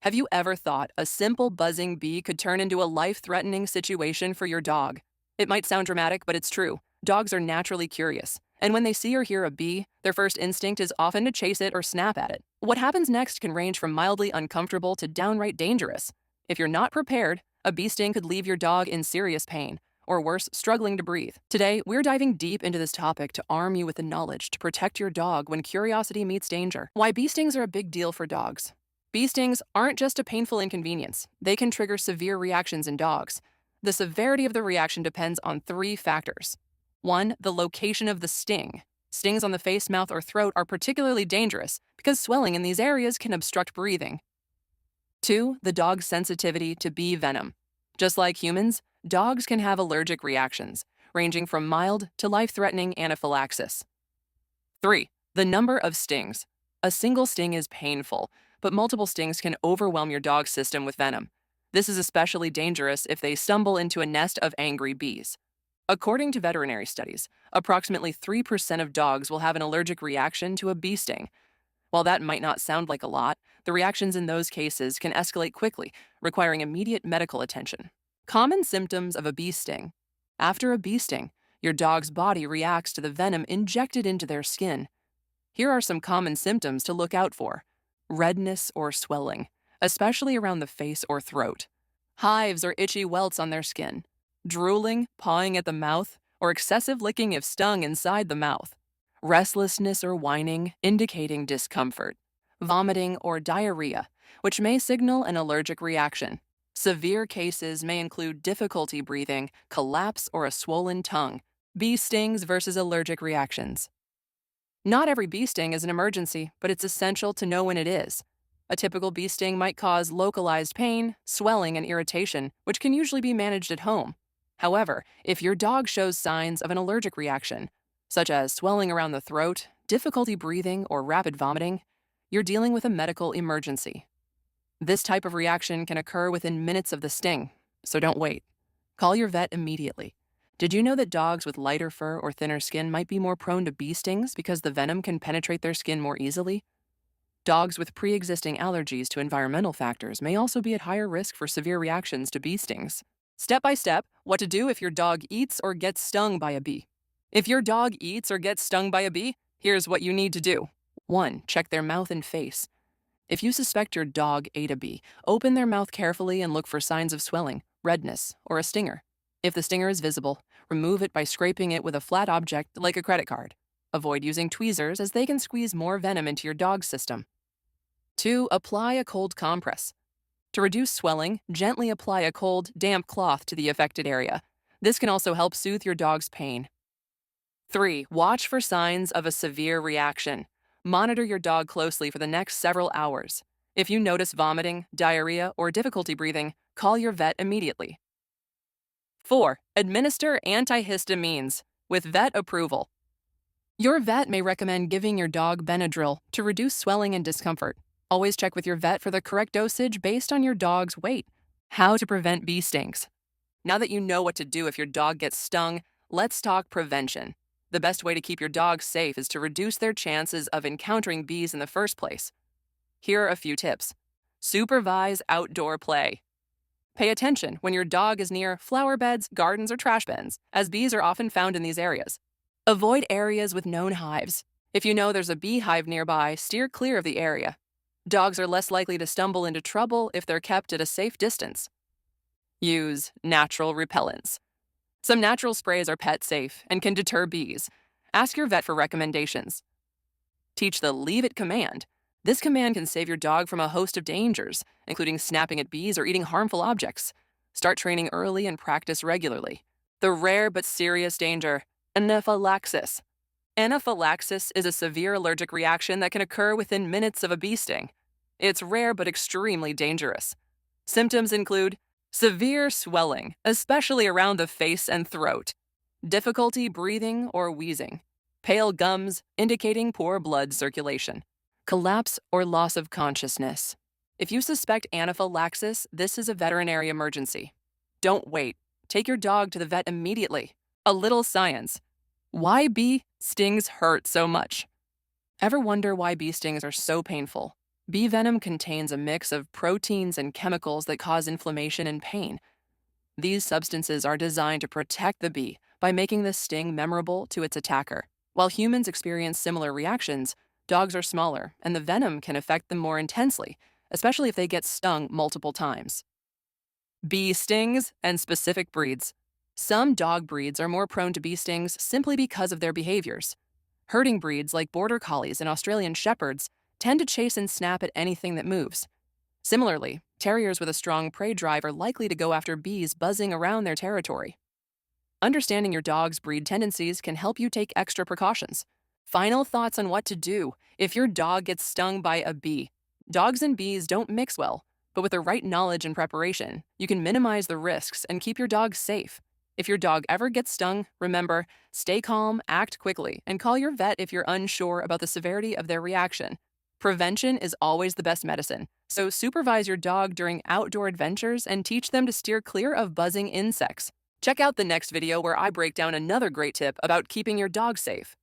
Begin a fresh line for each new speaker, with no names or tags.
Have you ever thought a simple buzzing bee could turn into a life-threatening situation for your dog? It might sound dramatic, but it's true. Dogs are naturally curious, and when they see or hear a bee, their first instinct is often to chase it or snap at it. What happens next can range from mildly uncomfortable to downright dangerous. If you're not prepared, a bee sting could leave your dog in serious pain, or worse, struggling to breathe. Today, we're diving deep into this topic to arm you with the knowledge to protect your dog when curiosity meets danger. Why bee stings are a big deal for dogs. Bee stings aren't just a painful inconvenience. They can trigger severe reactions in dogs. The severity of the reaction depends on three factors. 1. The location of the sting. Stings on the face, mouth, or throat are particularly dangerous because swelling in these areas can obstruct breathing. 2. The dog's sensitivity to bee venom. Just like humans, dogs can have allergic reactions, ranging from mild to life-threatening anaphylaxis. 3. The number of stings. A single sting is painful, but multiple stings can overwhelm your dog's system with venom. This is especially dangerous if they stumble into a nest of angry bees. According to veterinary studies, approximately 3% of dogs will have an allergic reaction to a bee sting. While that might not sound like a lot, the reactions in those cases can escalate quickly, requiring immediate medical attention. Common symptoms of a bee sting. After a bee sting, your dog's body reacts to the venom injected into their skin. Here are some common symptoms to look out for. Redness or swelling, especially around the face or throat. Hives or itchy welts on their skin. Drooling, pawing at the mouth, or excessive licking if stung inside the mouth. Restlessness or whining, indicating discomfort. Vomiting or diarrhea, which may signal an allergic reaction. Severe cases may include difficulty breathing, collapse, or a swollen tongue. Bee stings versus allergic reactions. Not every bee sting is an emergency, but it's essential to know when it is. A typical bee sting might cause localized pain, swelling, and irritation, which can usually be managed at home. However, if your dog shows signs of an allergic reaction, such as swelling around the throat, difficulty breathing, or rapid vomiting, you're dealing with a medical emergency. This type of reaction can occur within minutes of the sting, so don't wait. Call your vet immediately. Did you know that dogs with lighter fur or thinner skin might be more prone to bee stings because the venom can penetrate their skin more easily? Dogs with pre-existing allergies to environmental factors may also be at higher risk for severe reactions to bee stings. Step by step, what to do if your dog eats or gets stung by a bee. If your dog eats or gets stung by a bee, here's what you need to do. 1. Check their mouth and face. If you suspect your dog ate a bee, open their mouth carefully and look for signs of swelling, redness, or a stinger. If the stinger is visible, remove it by scraping it with a flat object like a credit card. Avoid using tweezers as they can squeeze more venom into your dog's system. 2. Apply a cold compress. To reduce swelling, gently apply a cold, damp cloth to the affected area. This can also help soothe your dog's pain. 3. Watch for signs of a severe reaction. Monitor your dog closely for the next several hours. If you notice vomiting, diarrhea, or difficulty breathing, call your vet immediately. 4. Administer antihistamines with vet approval. Your vet may recommend giving your dog Benadryl to reduce swelling and discomfort. Always check with your vet for the correct dosage based on your dog's weight. How to prevent bee stings. Now that you know what to do if your dog gets stung, let's talk prevention. The best way to keep your dog safe is to reduce their chances of encountering bees in the first place. Here are a few tips. Supervise outdoor play. Pay attention when your dog is near flower beds, gardens, or trash bins, as bees are often found in these areas. Avoid areas with known hives. If you know there's a beehive nearby, steer clear of the area. Dogs are less likely to stumble into trouble if they're kept at a safe distance. Use natural repellents. Some natural sprays are pet safe and can deter bees. Ask your vet for recommendations. Teach the leave it command. This command can save your dog from a host of dangers, including snapping at bees or eating harmful objects. Start training early and practice regularly. The rare but serious danger, anaphylaxis. Anaphylaxis is a severe allergic reaction that can occur within minutes of a bee sting. It's rare but extremely dangerous. Symptoms include severe swelling, especially around the face and throat, difficulty breathing or wheezing, pale gums indicating poor blood circulation, collapse or loss of consciousness. If you suspect anaphylaxis, this is a veterinary emergency. Don't wait. Take your dog to the vet immediately. A little science. Why bee stings hurt so much? Ever wonder why bee stings are so painful? Bee venom contains a mix of proteins and chemicals that cause inflammation and pain. These substances are designed to protect the bee by making the sting memorable to its attacker. While humans experience similar reactions, dogs are smaller and the venom can affect them more intensely, especially if they get stung multiple times. Bee stings and specific breeds. Some dog breeds are more prone to bee stings simply because of their behaviors. Herding breeds like Border Collies and Australian Shepherds tend to chase and snap at anything that moves. Similarly, terriers with a strong prey drive are likely to go after bees buzzing around their territory. Understanding your dog's breed tendencies can help you take extra precautions. Final thoughts on what to do if your dog gets stung by a bee. Dogs and bees don't mix well, but with the right knowledge and preparation, you can minimize the risks and keep your dog safe. If your dog ever gets stung, remember, stay calm, act quickly, and call your vet if you're unsure about the severity of their reaction. Prevention is always the best medicine, so supervise your dog during outdoor adventures and teach them to steer clear of buzzing insects. Check out the next video where I break down another great tip about keeping your dog safe.